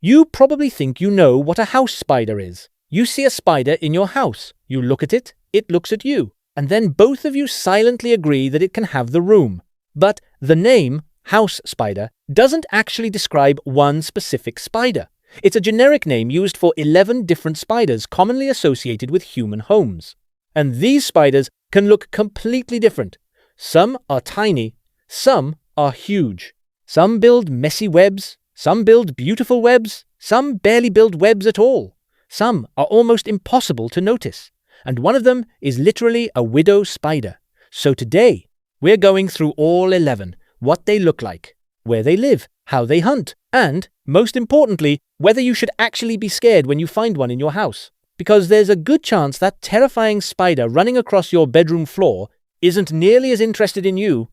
You probably think you know what a house spider is. You see a spider in your house. You look at it, it looks at you. And then both of you silently agree that it can have the room. But the name, house spider, doesn't actually describe one specific spider. It's a generic name used for 11 different spiders commonly associated with human homes. And these spiders can look completely different. Some are tiny, some are huge. Some build messy webs, some build beautiful webs, some barely build webs at all. Some are almost impossible to notice. And one of them is literally a widow spider. So today, we're going through all 11, what they look like, where they live, how they hunt, and, most importantly, whether you should actually be scared when you find one in your house. Because there's a good chance that terrifying spider running across your bedroom floor isn't nearly as interested in you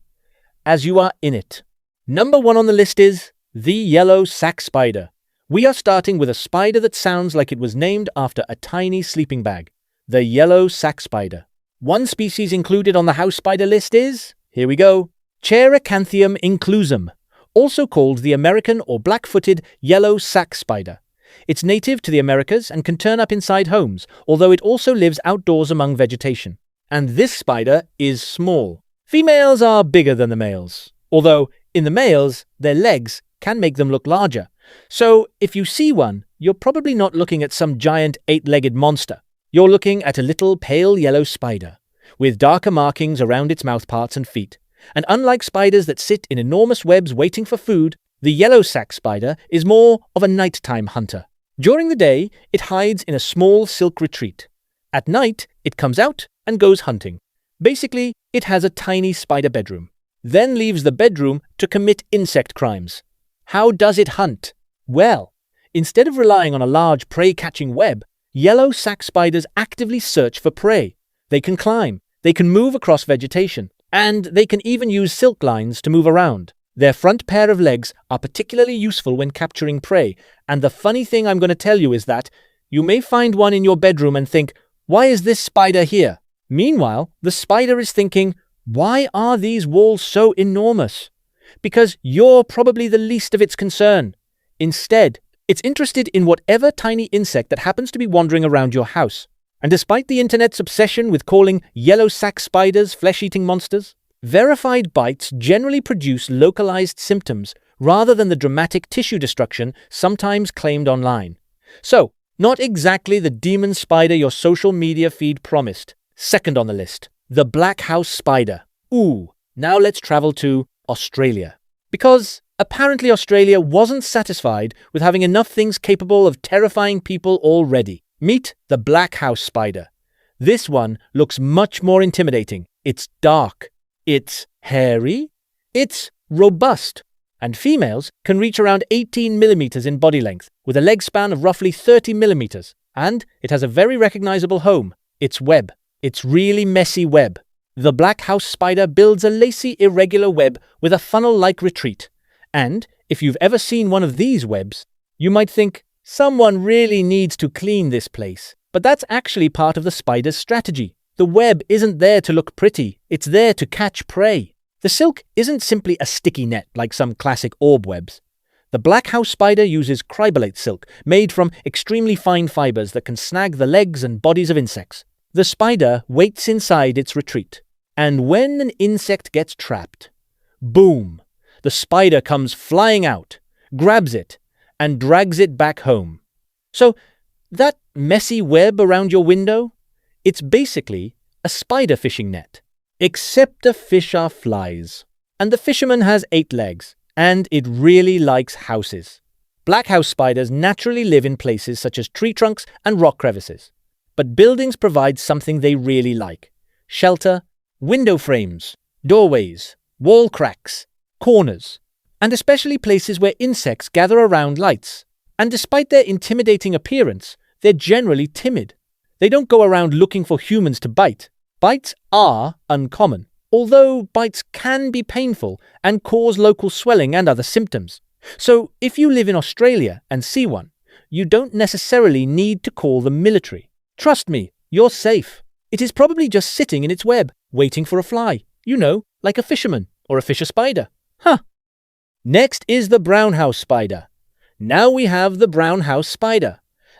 as you are in it. Number 1 on the list is the yellow sac spider. We are starting with a spider that sounds like it was named after a tiny sleeping bag. The yellow sac spider. One species included on the house spider list is, here we go, Ceracanthium inclusum, also called the American or black-footed yellow sac spider. It's native to the Americas and can turn up inside homes, although it also lives outdoors among vegetation. And this spider is small. Females are bigger than the males, although in the males, their legs can make them look larger. So if you see one, you're probably not looking at some giant 8-legged monster. You're looking at a little pale yellow spider, with darker markings around its mouthparts and feet. And unlike spiders that sit in enormous webs waiting for food, the yellow sac spider is more of a nighttime hunter. During the day, it hides in a small silk retreat. At night, it comes out and goes hunting. Basically, it has a tiny spider bedroom, then leaves the bedroom to commit insect crimes. How does it hunt? Well, instead of relying on a large prey-catching web, yellow sac spiders actively search for prey. They can climb, they can move across vegetation, and they can even use silk lines to move around. Their front pair of legs are particularly useful when capturing prey, and the funny thing I'm going to tell you is that you may find one in your bedroom and think, why is this spider here? Meanwhile, the spider is thinking, why are these walls so enormous? Because you're probably the least of its concern. Instead, it's interested in whatever tiny insect that happens to be wandering around your house. And despite the internet's obsession with calling yellow sac spiders flesh-eating monsters, verified bites generally produce localized symptoms rather than the dramatic tissue destruction sometimes claimed online. So, not exactly the demon spider your social media feed promised. Second on the list, the black house spider. Ooh, now let's travel to Australia. Because apparently Australia wasn't satisfied with having enough things capable of terrifying people already. Meet the black house spider. This one looks much more intimidating. It's dark. It's hairy. It's robust. And females can reach around 18 millimeters in body length, with a leg span of roughly 30 millimeters. And it has a very recognizable home, its web. Its really messy web. The black house spider builds a lacy, irregular web with a funnel-like retreat. And if you've ever seen one of these webs, you might think, someone really needs to clean this place. But that's actually part of the spider's strategy. The web isn't there to look pretty, it's there to catch prey. The silk isn't simply a sticky net like some classic orb webs. The black house spider uses cribolate silk, made from extremely fine fibers that can snag the legs and bodies of insects. The spider waits inside its retreat, and when an insect gets trapped, boom, the spider comes flying out, grabs it, and drags it back home. So, that messy web around your window, it's basically a spider fishing net. Except the fish are flies. And the fisherman has 8 legs, and it really likes houses. Black house spiders naturally live in places such as tree trunks and rock crevices. But buildings provide something they really like. Shelter, window frames, doorways, wall cracks, corners, and especially places where insects gather around lights. And despite their intimidating appearance, they're generally timid. They don't go around looking for humans to bite. Bites are uncommon, although bites can be painful and cause local swelling and other symptoms. So if you live in Australia and see one, you don't necessarily need to call the military. Trust me, you're safe. It is probably just sitting in its web, waiting for a fly. You know, like a fisherman or a fisher spider. Next is the brown house spider. Now we have the brown house spider.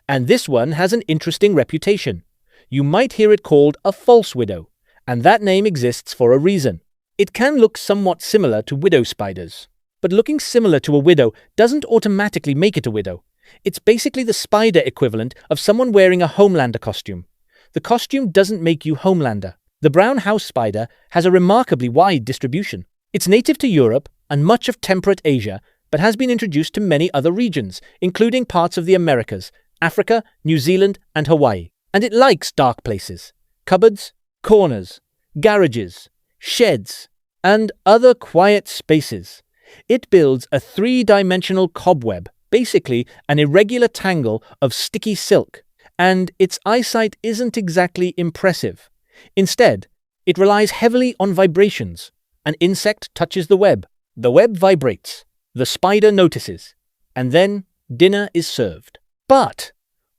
And this one has an interesting reputation. You might hear it called a false widow, and that name exists for a reason. It can look somewhat similar to widow spiders. But looking similar to a widow doesn't automatically make it a widow. It's basically the spider equivalent of someone wearing a Homelander costume. The costume doesn't make you Homelander. The brown house spider has a remarkably wide distribution. It's native to Europe and much of temperate Asia, but has been introduced to many other regions, including parts of the Americas, Africa, New Zealand, and Hawaii. And it likes dark places, cupboards, corners, garages, sheds, and other quiet spaces. It builds a three-dimensional cobweb, basically an irregular tangle of sticky silk, and its eyesight isn't exactly impressive. Instead, it relies heavily on vibrations. An insect touches the web vibrates, the spider notices, and then dinner is served. But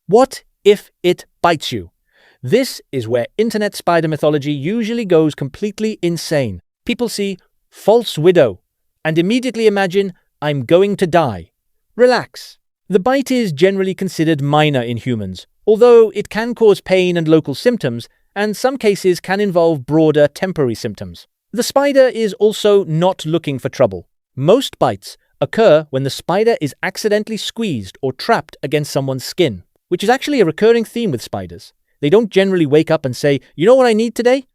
what if it bites you? This is where internet spider mythology usually goes completely insane. People see false widow and immediately imagine, I'm going to die. Relax. The bite is generally considered minor in humans, although it can cause pain and local symptoms, and some cases can involve broader temporary symptoms. The spider is also not looking for trouble. Most bites occur when the spider is accidentally squeezed or trapped against someone's skin, which is actually a recurring theme with spiders. They don't generally wake up and say, you know what I need today?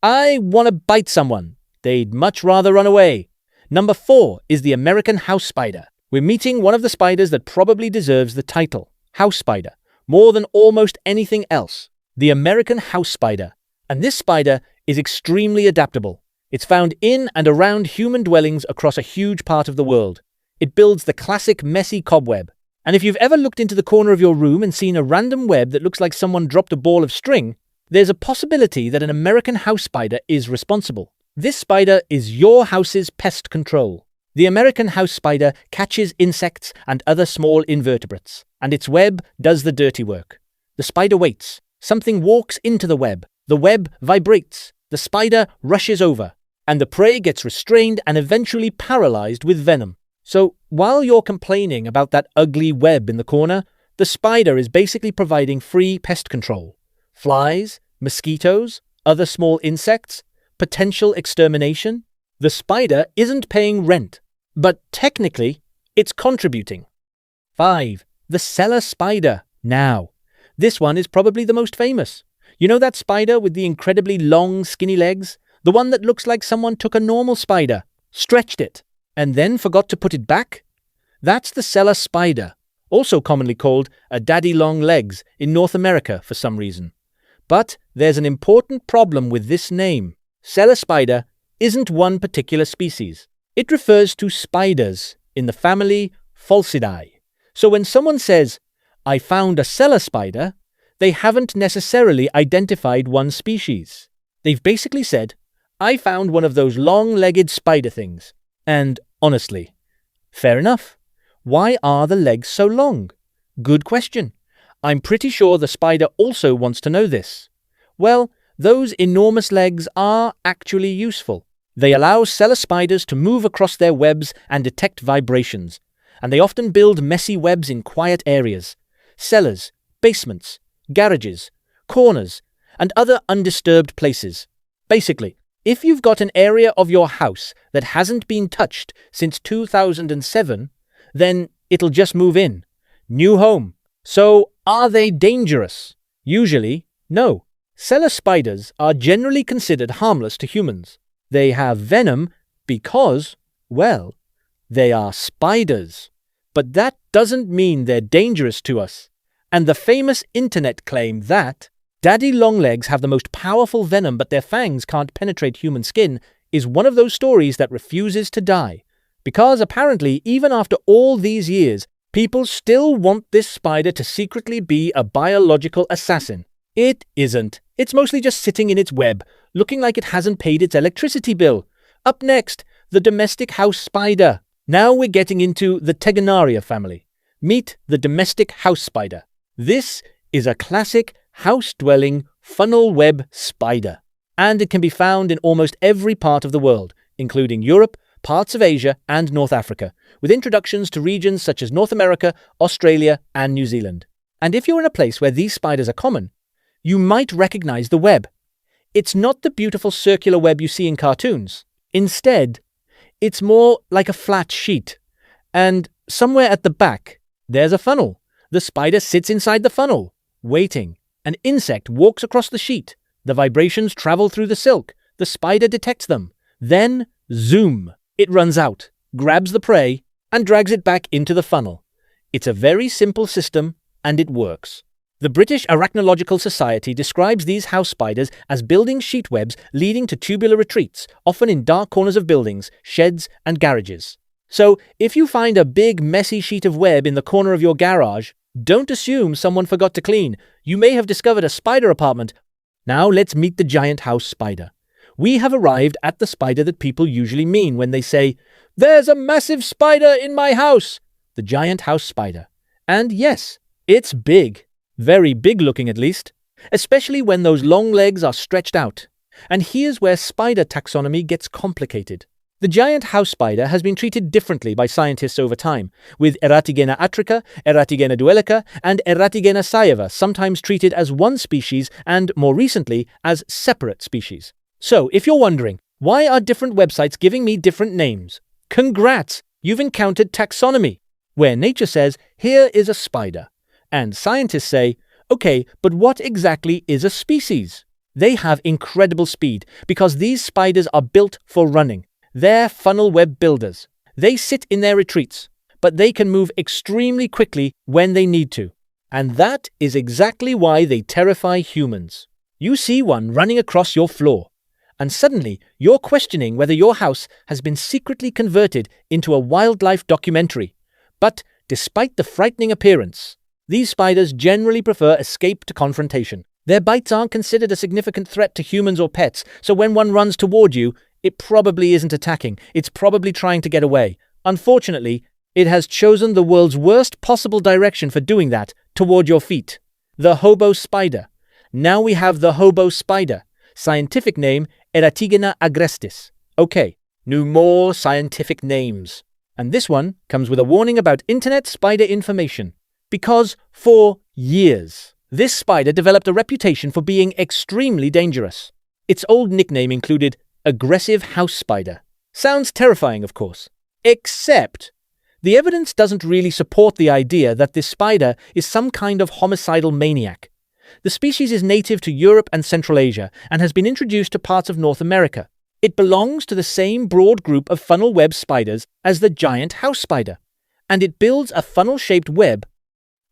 I want to bite someone. They'd much rather run away. Number 4 is the American house spider. We're meeting one of the spiders that probably deserves the title, house spider, more than almost anything else. The American house spider. And this spider is extremely adaptable. It's found in and around human dwellings across a huge part of the world. It builds the classic messy cobweb. And if you've ever looked into the corner of your room and seen a random web that looks like someone dropped a ball of string, there's a possibility that an American house spider is responsible. This spider is your house's pest control. The American house spider catches insects and other small invertebrates, and its web does the dirty work. The spider waits. Something walks into the web vibrates, the spider rushes over, and the prey gets restrained and eventually paralyzed with venom. So, while you're complaining about that ugly web in the corner, the spider is basically providing free pest control. Flies, mosquitoes, other small insects, potential extermination. The spider isn't paying rent, but technically, it's contributing. 5. The cellar spider. Now, this one is probably the most famous. You know that spider with the incredibly long, skinny legs? The one that looks like someone took a normal spider, stretched it, and then forgot to put it back? That's the cellar spider, also commonly called a daddy long legs in North America for some reason. But there's an important problem with this name. Cellar spider isn't one particular species. It refers to spiders in the family Pholcidae. So when someone says, I found a cellar spider, they haven't necessarily identified one species. They've basically said, I found one of those long-legged spider things. And honestly, fair enough. Why are the legs so long? Good question. I'm pretty sure the spider also wants to know this. Well, those enormous legs are actually useful. They allow cellar spiders to move across their webs and detect vibrations, and they often build messy webs in quiet areas, cellars, basements, garages, corners, and other undisturbed places. Basically, if you've got an area of your house that hasn't been touched since 2007, then it'll just move in. New home. So, are they dangerous? Usually, no. Cellar spiders are generally considered harmless to humans. They have venom because, well, they are spiders. But that doesn't mean they're dangerous to us. And the famous internet claim that daddy longlegs have the most powerful venom but their fangs can't penetrate human skin is one of those stories that refuses to die. Because apparently, even after all these years, people still want this spider to secretly be a biological assassin. It isn't. It's mostly just sitting in its web, looking like it hasn't paid its electricity bill. Up next, the domestic house spider. Now we're getting into the Tegenaria family. Meet the domestic house spider. This is a classic house-dwelling funnel web spider, and it can be found in almost every part of the world, including Europe, parts of Asia and North Africa, with introductions to regions such as North America, Australia, and New Zealand. And if you're in a place where these spiders are common, you might recognize the web. It's not the beautiful circular web you see in cartoons. Instead, it's more like a flat sheet. And somewhere at the back, there's a funnel. The spider sits inside the funnel, waiting. An insect walks across the sheet. The vibrations travel through the silk. The spider detects them. Then, zoom, it runs out, grabs the prey, and drags it back into the funnel. It's a very simple system, and it works. The British Arachnological Society describes these house spiders as building sheet webs leading to tubular retreats, often in dark corners of buildings, sheds, and garages. So, if you find a big, messy sheet of web in the corner of your garage, don't assume someone forgot to clean. You may have discovered a spider apartment. Now let's meet the giant house spider. We have arrived at the spider that people usually mean when they say, "There's a massive spider in my house!" The giant house spider. And yes, it's big. Very big looking at least. Especially when those long legs are stretched out. And here's where spider taxonomy gets complicated. The giant house spider has been treated differently by scientists over time, with Eratigena atrica, Eratigena duelica, and Eratigena saeva sometimes treated as one species and, more recently, as separate species. So, if you're wondering, why are different websites giving me different names? Congrats! You've encountered taxonomy, where nature says, here is a spider. And scientists say, okay, but what exactly is a species? They have incredible speed, because these spiders are built for running. They're funnel web builders. They sit in their retreats, but they can move extremely quickly when they need to. And that is exactly why they terrify humans. You see one running across your floor, and suddenly you're questioning whether your house has been secretly converted into a wildlife documentary. But despite the frightening appearance, these spiders generally prefer escape to confrontation. Their bites aren't considered a significant threat to humans or pets, so when one runs toward you, it probably isn't attacking. It's probably trying to get away. Unfortunately, it has chosen the world's worst possible direction for doing that, toward your feet. The hobo spider. Now we have the hobo spider. Scientific name, Eratigena agrestis. Okay, no more scientific names. And this one comes with a warning about internet spider information. Because for years, this spider developed a reputation for being extremely dangerous. Its old nickname included aggressive house spider. Sounds terrifying, of course. Except, the evidence doesn't really support the idea that this spider is some kind of homicidal maniac. The species is native to Europe and Central Asia and has been introduced to parts of North America. It belongs to the same broad group of funnel web spiders as the giant house spider, and it builds a funnel-shaped web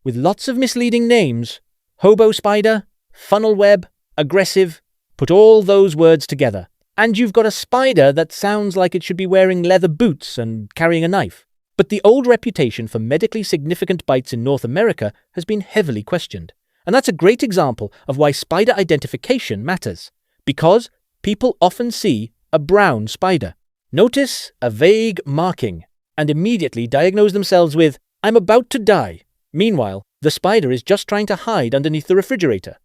with lots of misleading names. Hobo spider, funnel web, aggressive. Put all those words together, and you've got a spider that sounds like it should be wearing leather boots and carrying a knife. But the old reputation for medically significant bites in North America has been heavily questioned. And that's a great example of why spider identification matters. Because people often see a brown spider, notice a vague marking, and immediately diagnose themselves with, "I'm about to die." Meanwhile, the spider is just trying to hide underneath the refrigerator.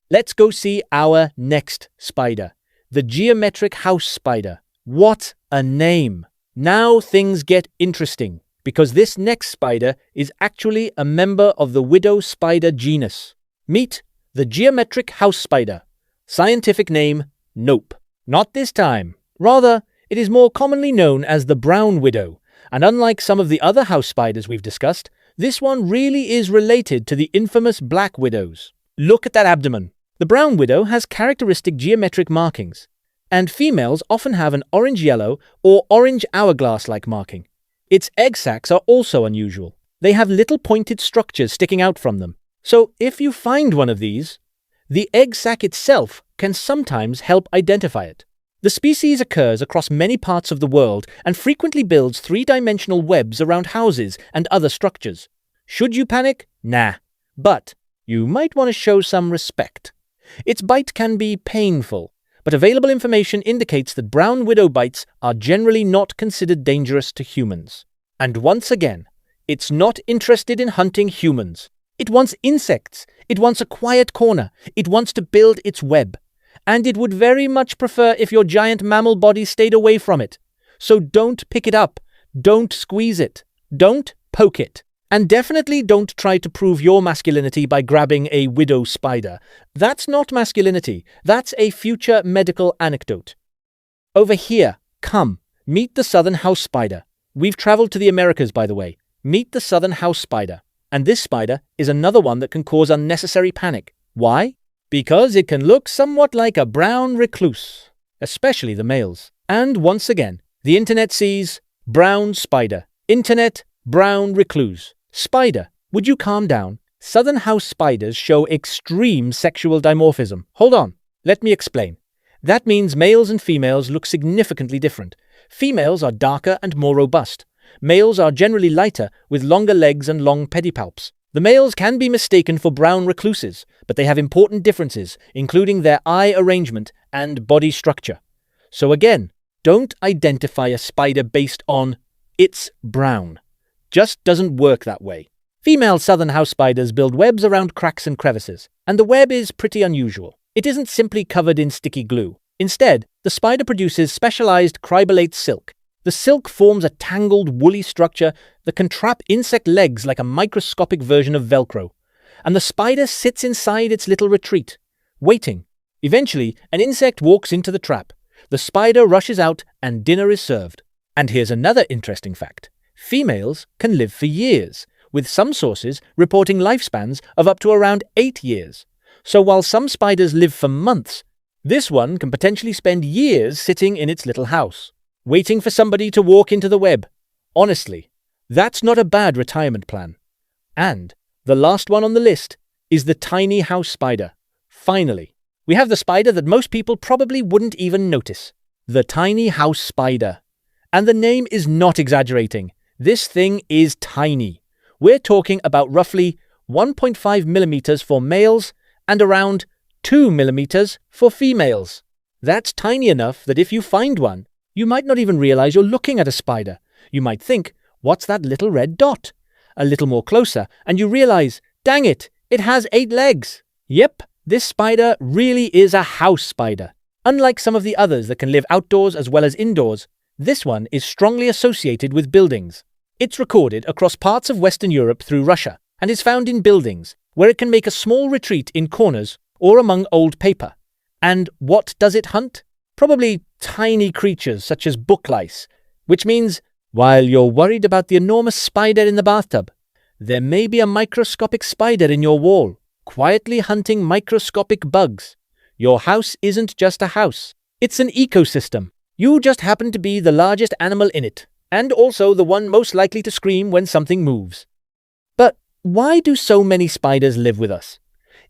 Let's go see our next spider. The geometric house spider. What a name! Now things get interesting, because this next spider is actually a member of the widow spider genus. Meet the geometric house spider. Scientific name, nope. Not this time. Rather, it is more commonly known as the brown widow, and unlike some of the other house spiders we've discussed, this one really is related to the infamous black widows. Look at that abdomen. The brown widow has characteristic geometric markings, and females often have an orange-yellow or orange hourglass-like marking. Its egg sacs are also unusual. They have little pointed structures sticking out from them. So if you find one of these, the egg sac itself can sometimes help identify it. The species occurs across many parts of the world and frequently builds three-dimensional webs around houses and other structures. Should you panic? Nah. But you might want to show some respect. Its bite can be painful, but available information indicates that brown widow bites are generally not considered dangerous to humans. And once again, it's not interested in hunting humans. It wants insects. It wants a quiet corner. It wants to build its web. And it would very much prefer if your giant mammal body stayed away from it. So don't pick it up, don't squeeze it, don't poke it. And definitely don't try to prove your masculinity by grabbing a widow spider. That's not masculinity, that's a future medical anecdote. Over here, come, meet the southern house spider. We've traveled to the Americas, by the way. Meet the southern house spider. And this spider is another one that can cause unnecessary panic. Why? Because it can look somewhat like a brown recluse, especially the males. And once again, the internet sees brown spider. Internet, brown recluse. Spider, would you calm down? Southern house spiders show extreme sexual dimorphism. Hold on, let me explain. That means males and females look significantly different. Females are darker and more robust. Males are generally lighter, with longer legs and long pedipalps. The males can be mistaken for brown recluses, but they have important differences, including their eye arrangement and body structure. So again, don't identify a spider based on it's brown. Just doesn't work that way. Female southern house spiders build webs around cracks and crevices, and the web is pretty unusual. It isn't simply covered in sticky glue. Instead, the spider produces specialized cribolate silk. The silk forms a tangled, woolly structure that can trap insect legs like a microscopic version of Velcro. And the spider sits inside its little retreat, waiting. Eventually, an insect walks into the trap. The spider rushes out and dinner is served. And here's another interesting fact. Females can live for years, with some sources reporting lifespans of up to around 8 years. So while some spiders live for months, this one can potentially spend years sitting in its little house, waiting for somebody to walk into the web. Honestly, that's not a bad retirement plan. And the last one on the list is the tiny house spider. Finally, we have the spider that most people probably wouldn't even notice. The tiny house spider. And the name is not exaggerating. This thing is tiny. We're talking about roughly 1.5 millimeters for males and around 2 millimeters for females. That's tiny enough that if you find one, you might not even realize you're looking at a spider. You might think, what's that little red dot? A little more closer, and you realize, dang it, it has 8 legs. Yep, this spider really is a house spider. Unlike some of the others that can live outdoors as well as indoors, this one is strongly associated with buildings. It's recorded across parts of Western Europe through Russia and is found in buildings, where it can make a small retreat in corners or among old paper. And what does it hunt? Probably tiny creatures such as book lice, which means, while you're worried about the enormous spider in the bathtub, there may be a microscopic spider in your wall, quietly hunting microscopic bugs. Your house isn't just a house, it's an ecosystem. You just happen to be the largest animal in it, and also the one most likely to scream when something moves. But why do so many spiders live with us?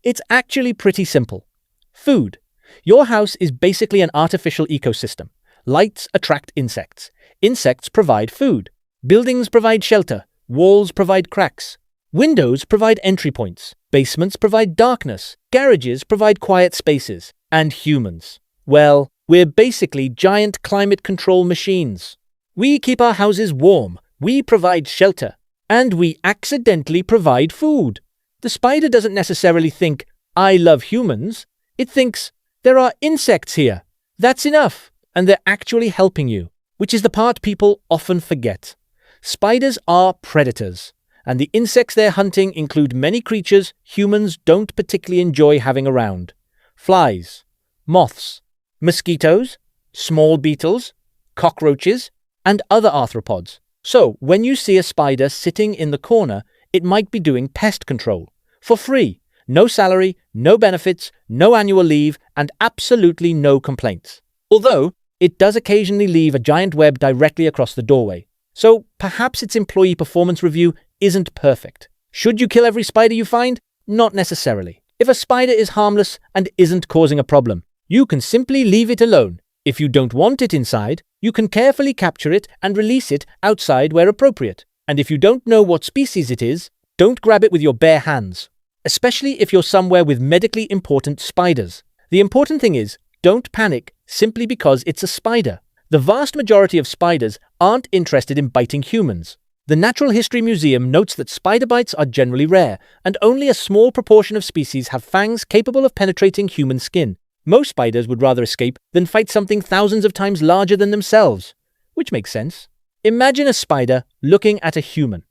It's actually pretty simple. Food. Your house is basically an artificial ecosystem. Lights attract insects. Insects provide food. Buildings provide shelter. Walls provide cracks. Windows provide entry points. Basements provide darkness. Garages provide quiet spaces. And humans. Well, we're basically giant climate control machines. We keep our houses warm, we provide shelter, and we accidentally provide food. The spider doesn't necessarily think, I love humans. It thinks, there are insects here. That's enough. And they're actually helping you, which is the part people often forget. Spiders are predators, and the insects they're hunting include many creatures humans don't particularly enjoy having around. Flies, moths, mosquitoes, small beetles, cockroaches, and other arthropods. So, when you see a spider sitting in the corner, it might be doing pest control. For free. No salary, no benefits, no annual leave, and absolutely no complaints. Although, it does occasionally leave a giant web directly across the doorway. So, perhaps its employee performance review isn't perfect. Should you kill every spider you find? Not necessarily. If a spider is harmless and isn't causing a problem, you can simply leave it alone. If you don't want it inside, you can carefully capture it and release it outside where appropriate. And if you don't know what species it is, don't grab it with your bare hands, especially if you're somewhere with medically important spiders. The important thing is, don't panic simply because it's a spider. The vast majority of spiders aren't interested in biting humans. The Natural History Museum notes that spider bites are generally rare, and only a small proportion of species have fangs capable of penetrating human skin. Most spiders would rather escape than fight something thousands of times larger than themselves. which makes sense. Imagine a spider looking at a human.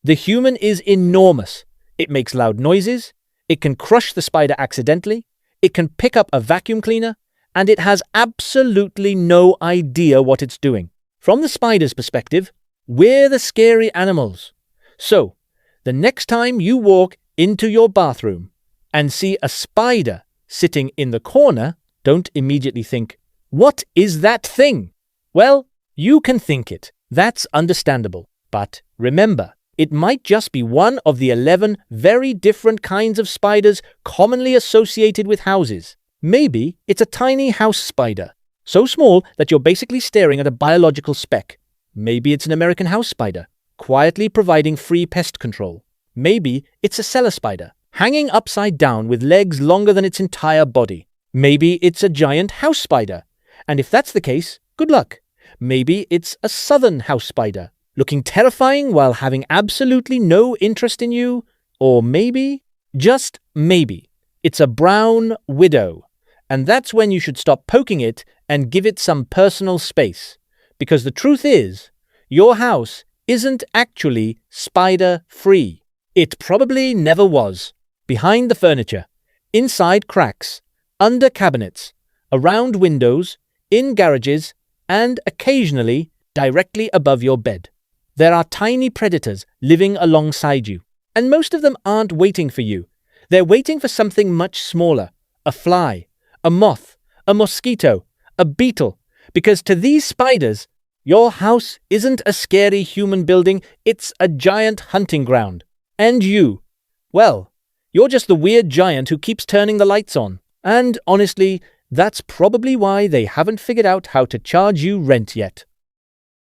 The human is enormous. It makes loud noises, it can crush the spider accidentally, it can pick up a vacuum cleaner, and it has absolutely no idea what it's doing. From the spider's perspective, we're the scary animals. So, the next time you walk into your bathroom and see a spider sitting in the corner, don't immediately think, "What is that thing?" Well, you can think it. That's understandable. But remember, it might just be one of the 11 very different kinds of spiders commonly associated with houses. Maybe it's a tiny house spider, so small that you're basically staring at a biological speck. Maybe it's an American house spider, quietly providing free pest control. Maybe it's a cellar spider, hanging upside down with legs longer than its entire body. Maybe it's a giant house spider, and if that's the case, good luck. Maybe it's a southern house spider, looking terrifying while having absolutely no interest in you. Or maybe, just maybe, it's a brown widow. And that's when you should stop poking it and give it some personal space. Because the truth is, your house isn't actually spider-free. It probably never was. Behind the furniture, inside cracks, under cabinets, around windows, in garages, and occasionally directly above your bed. There are tiny predators living alongside you, and most of them aren't waiting for you. They're waiting for something much smaller, a fly, a moth, a mosquito, a beetle, because to these spiders, your house isn't a scary human building, it's a giant hunting ground. And you, well, you're just the weird giant who keeps turning the lights on. And honestly, that's probably why they haven't figured out how to charge you rent yet.